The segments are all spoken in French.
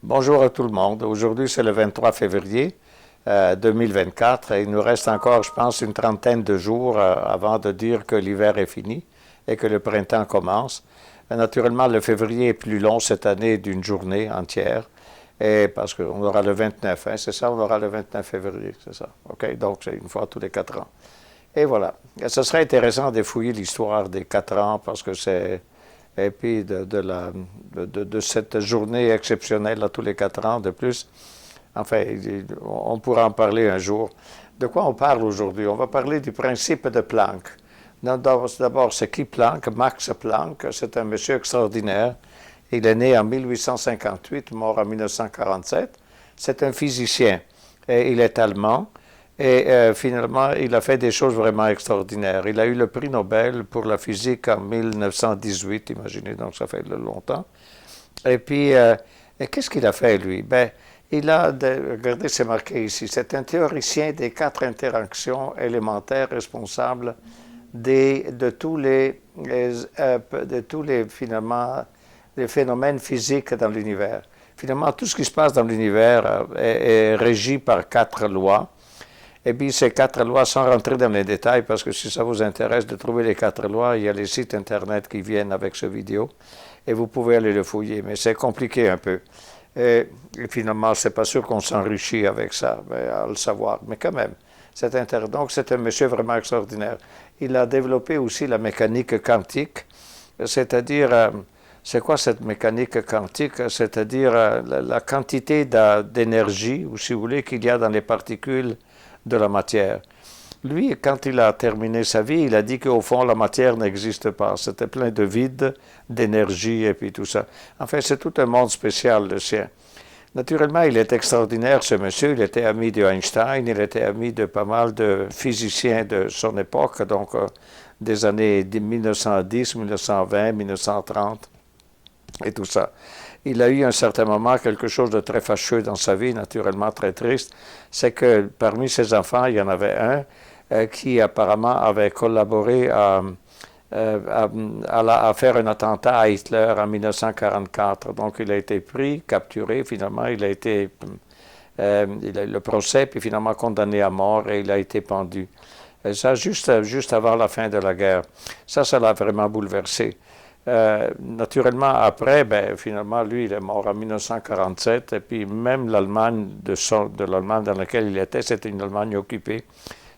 Bonjour à tout le monde. Aujourd'hui, c'est le 23 février 2024 et il nous reste encore, je pense, une trentaine de jours avant de dire que l'hiver est fini et que le printemps commence. Naturellement, le février est plus long cette année d'une journée entière et parce qu'on aura le 29, hein, c'est ça, on aura le 29 février, c'est ça. OK, donc c'est une fois tous les 4 ans. Et voilà. Et ce serait intéressant de fouiller l'histoire des 4 ans parce que c'est et puis de cette journée exceptionnelle à tous les 4 ans de plus. Enfin, on pourra en parler un jour. De quoi on parle aujourd'hui? On va parler du principe de Planck. D'abord, c'est qui Planck? Max Planck, c'est un monsieur extraordinaire. Il est né en 1858, mort en 1947. C'est un physicien. Et il est allemand. Et finalement, il a fait des choses vraiment extraordinaires. Il a eu le prix Nobel pour la physique en 1918, imaginez, donc ça fait longtemps. Et puis, qu'est-ce qu'il a fait, lui? Ben, regardez, c'est marqué ici, c'est un théoricien des 4 interactions élémentaires responsables de tous les, finalement, les phénomènes physiques dans l'univers. Finalement, tout ce qui se passe dans l'univers est régi par 4 lois. Et puis ces 4 lois, sans rentrer dans les détails, parce que si ça vous intéresse de trouver les 4 lois, il y a les sites Internet qui viennent avec ce vidéo, et vous pouvez aller le fouiller, mais c'est compliqué un peu. Et finalement, c'est pas sûr qu'on s'enrichit avec ça, à le savoir, mais quand même, c'est intéressant. Donc c'est un monsieur vraiment extraordinaire. Il a développé aussi la mécanique quantique, c'est-à-dire, c'est quoi cette mécanique quantique? C'est-à-dire la quantité d'énergie, ou si vous voulez, qu'il y a dans les particules de la matière. Lui, quand il a terminé sa vie, il a dit qu'au fond, la matière n'existe pas. C'était plein de vide, d'énergie et puis tout ça. Enfin, c'est tout un monde spécial, le sien. Naturellement, il est extraordinaire, ce monsieur. Il était ami de Einstein, il était ami de pas mal de physiciens de son époque, donc des années 1910, 1920, 1930 et tout ça. Il a eu à un certain moment quelque chose de très fâcheux dans sa vie, naturellement très triste, c'est que parmi ses enfants, il y en avait un qui apparemment avait collaboré à faire un attentat à Hitler en 1944. Donc il a été pris, capturé, finalement il a été, le procès, puis finalement condamné à mort et il a été pendu. Et ça, juste avant la fin de la guerre. Ça l'a vraiment bouleversé. Naturellement, après, ben, finalement, lui, il est mort en 1947, et puis même l'Allemagne, de l'Allemagne dans laquelle il était, c'était une Allemagne occupée.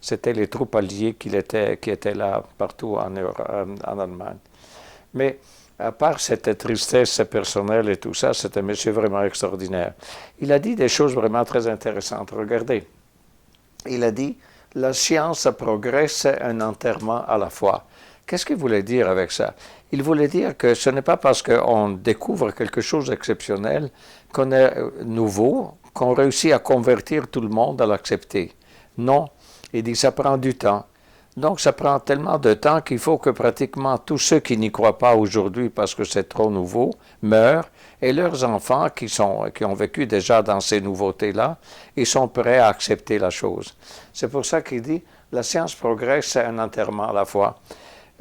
C'était les troupes alliées qui étaient là partout en Allemagne. Mais à part cette tristesse personnelle et tout ça, c'est un monsieur vraiment extraordinaire. Il a dit des choses vraiment très intéressantes. Regardez, il a dit, la science progresse un enterrement à la fois. Qu'est-ce qu'il voulait dire avec ça? Il voulait dire que ce n'est pas parce qu'on découvre quelque chose d'exceptionnel, qu'on est nouveau, qu'on réussit à convertir tout le monde à l'accepter. Non, il dit que ça prend du temps. Donc ça prend tellement de temps qu'il faut que pratiquement tous ceux qui n'y croient pas aujourd'hui parce que c'est trop nouveau meurent, et leurs enfants qui ont vécu déjà dans ces nouveautés-là, ils sont prêts à accepter la chose. C'est pour ça qu'il dit, la science progresse, c'est un enterrement à la fois.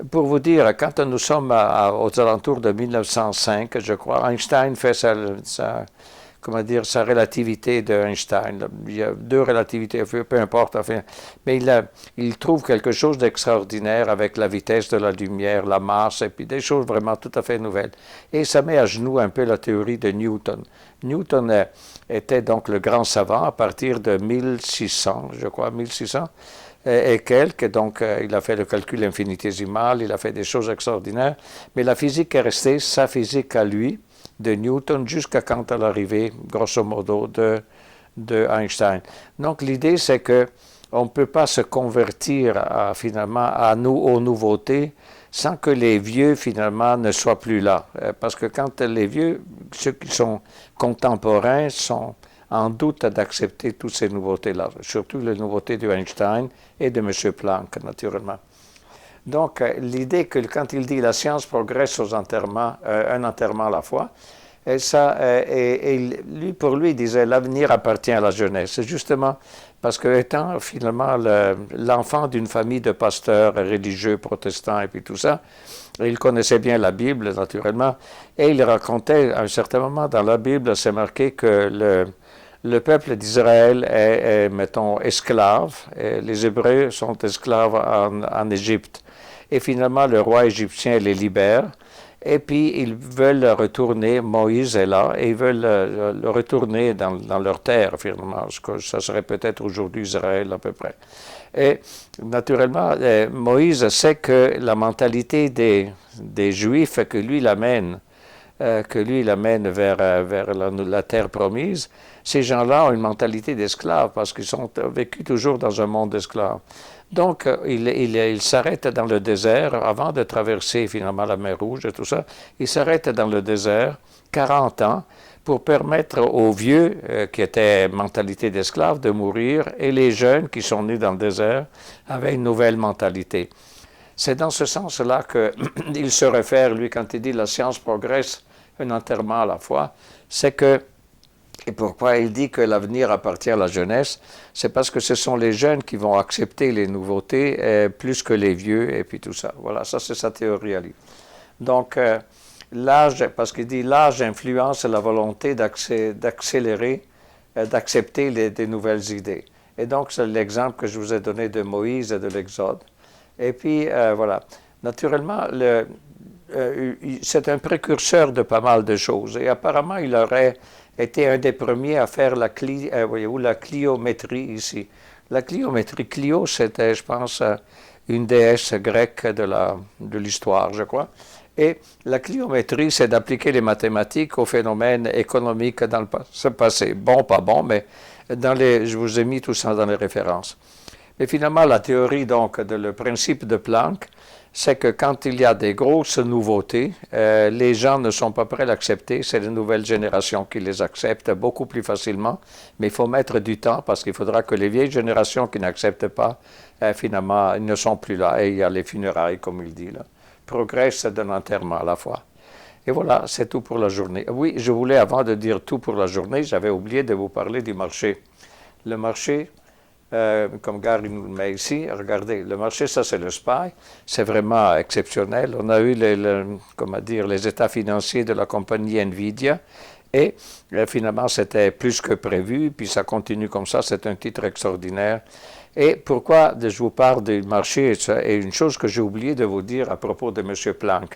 Pour vous dire, quand nous sommes aux alentours de 1905, je crois, Einstein fait sa relativité d'Einstein. Il y a 2 relativités, peu importe, enfin, mais il trouve quelque chose d'extraordinaire avec la vitesse de la lumière, la masse, et puis des choses vraiment tout à fait nouvelles. Et ça met à genoux un peu la théorie de Newton. Newton était donc le grand savant à partir de 1600, je crois, 1600. Et quelques, donc il a fait le calcul infinitésimal, il a fait des choses extraordinaires, mais la physique est restée sa physique à lui, de Newton, jusqu'à quand à l'arrivée, grosso modo, de Einstein. Donc l'idée, c'est qu'on ne peut pas se convertir finalement aux nouveautés sans que les vieux, finalement, ne soient plus là. Parce que quand les vieux, ceux qui sont contemporains, sont en doute d'accepter toutes ces nouveautés-là, surtout les nouveautés de Einstein et de M. Planck, naturellement. Donc, l'idée que quand il dit la science progresse un enterrement à la fois, Et ça, lui, pour lui, il disait l'avenir appartient à la jeunesse. C'est justement parce que étant finalement l'enfant d'une famille de pasteurs religieux protestants et puis tout ça, il connaissait bien la Bible naturellement, et il racontait à un certain moment dans la Bible, c'est marqué que le peuple d'Israël est, mettons, esclave. Et les Hébreux sont esclaves en Égypte. Et finalement, le roi égyptien les libère. Et puis, ils veulent retourner, Moïse est là, et ils veulent le retourner dans leur terre, finalement. Ça serait peut-être aujourd'hui Israël, à peu près. Et naturellement, Moïse sait que la mentalité des Juifs que lui l'amène, vers la terre promise, ces gens-là ont une mentalité d'esclaves parce qu'ils ont vécu toujours dans un monde d'esclaves. Donc, il s'arrête dans le désert avant de traverser finalement la mer Rouge et tout ça. Il s'arrête dans le désert 40 ans pour permettre aux vieux qui étaient mentalité d'esclaves de mourir et les jeunes qui sont nés dans le désert avaient une nouvelle mentalité. C'est dans ce sens-là qu'il se réfère, lui, quand il dit la science progresse un enterrement à la fois, c'est que, et pourquoi il dit que l'avenir appartient à la jeunesse, c'est parce que ce sont les jeunes qui vont accepter les nouveautés plus que les vieux et puis tout ça. Voilà, ça c'est sa théorie à lui. Donc, l'âge, parce qu'il dit l'âge influence la volonté d'accélérer, d'accepter des nouvelles idées. Et donc, c'est l'exemple que je vous ai donné de Moïse et de l'Exode. Et puis, voilà. Naturellement, c'est un précurseur de pas mal de choses. Et apparemment, il aurait été un des premiers à faire la cliométrie ici. La cliométrie, Clio, c'était, je pense, une déesse grecque de l'histoire, je crois. Et la cliométrie, c'est d'appliquer les mathématiques aux phénomènes économiques dans le passé. Bon, pas bon, mais je vous ai mis tout ça dans les références. Mais finalement, la théorie, donc, le principe de Planck, c'est que quand il y a des grosses nouveautés, les gens ne sont pas prêts à l'accepter. C'est les nouvelles générations qui les acceptent beaucoup plus facilement. Mais il faut mettre du temps parce qu'il faudra que les vieilles générations qui n'acceptent pas, finalement, ils ne sont plus là. Et il y a les funérailles, comme il dit là. Progresse d'un enterrement à la fois. Et voilà, c'est tout pour la journée. Oui, je voulais, avant de dire tout pour la journée, j'avais oublié de vous parler du marché. Le marché, comme Gary nous le met ici, regardez, le marché, ça c'est le SPY, c'est vraiment exceptionnel. On a eu les états financiers de la compagnie Nvidia et finalement c'était plus que prévu, puis ça continue comme ça, c'est un titre extraordinaire. Et pourquoi je vous parle du marché et une chose que j'ai oublié de vous dire à propos de M. Planck.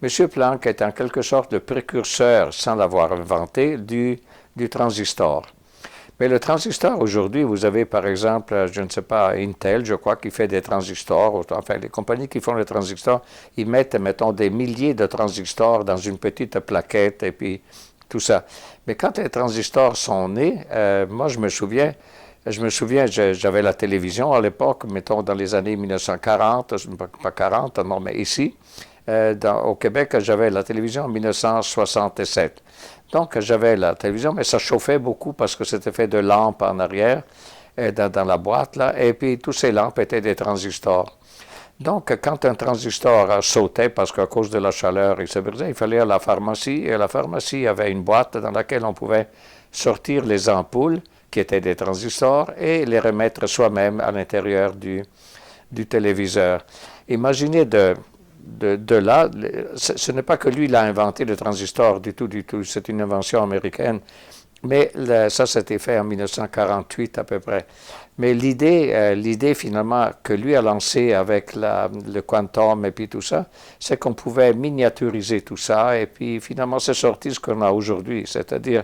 M. Planck est en quelque sorte le précurseur, sans l'avoir inventé, du transistor. Mais le transistor, aujourd'hui, vous avez par exemple, je ne sais pas, Intel, je crois, qui fait des transistors, enfin les compagnies qui font les transistors, ils mettent, mettons, des milliers de transistors dans une petite plaquette et puis tout ça. Mais quand les transistors sont nés, moi je me souviens, j'avais la télévision à l'époque, mettons dans les années 1940, pas 40, non, mais ici, au Québec, j'avais la télévision en 1967. Donc, j'avais la télévision, mais ça chauffait beaucoup parce que c'était fait de lampes en arrière, dans la boîte, là, et puis toutes ces lampes étaient des transistors. Donc, quand un transistor sautait, parce qu'à cause de la chaleur, il se brisait, il fallait à la pharmacie, et la pharmacie avait une boîte dans laquelle on pouvait sortir les ampoules, qui étaient des transistors, et les remettre soi-même à l'intérieur du téléviseur. Imaginez de là, ce n'est pas que lui il a inventé le transistor du tout, c'est une invention américaine, mais ça c'était fait en 1948 à peu près. Mais l'idée finalement que lui a lancée avec le quantum et puis tout ça, c'est qu'on pouvait miniaturiser tout ça et puis finalement c'est sorti ce qu'on a aujourd'hui, c'est-à-dire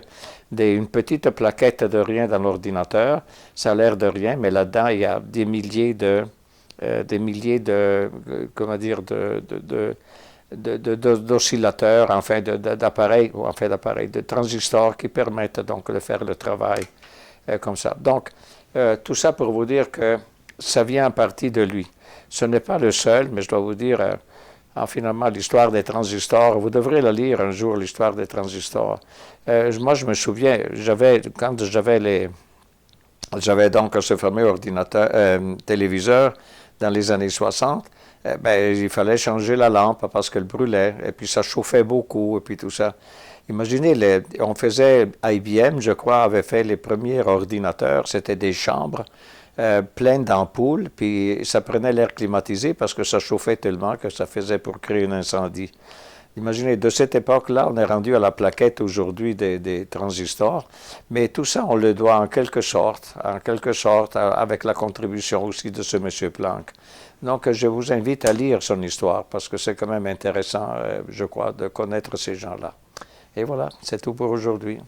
une petite plaquette de rien dans l'ordinateur, ça a l'air de rien, mais là-dedans il y a des milliers d'oscillateurs, enfin d'appareils, de transistors qui permettent donc de faire le travail comme ça. Donc, tout ça pour vous dire que ça vient en partie de lui. Ce n'est pas le seul, mais je dois vous dire, finalement, l'histoire des transistors, vous devrez la lire un jour, l'histoire des transistors. Moi, je me souviens, quand j'avais donc ce fameux téléviseur dans les années 60, il fallait changer la lampe parce qu'elle brûlait, et puis ça chauffait beaucoup, et puis tout ça. Imaginez, on faisait, IBM, je crois, avait fait les premiers ordinateurs, c'était des chambres pleines d'ampoules, puis ça prenait l'air climatisé parce que ça chauffait tellement que ça faisait pour créer un incendie. Imaginez, de cette époque-là, on est rendu à la plaquette aujourd'hui des transistors, mais tout ça, on le doit en quelque sorte, avec la contribution aussi de ce monsieur Planck. Donc, je vous invite à lire son histoire parce que c'est quand même intéressant, je crois, de connaître ces gens-là. Et voilà, c'est tout pour aujourd'hui.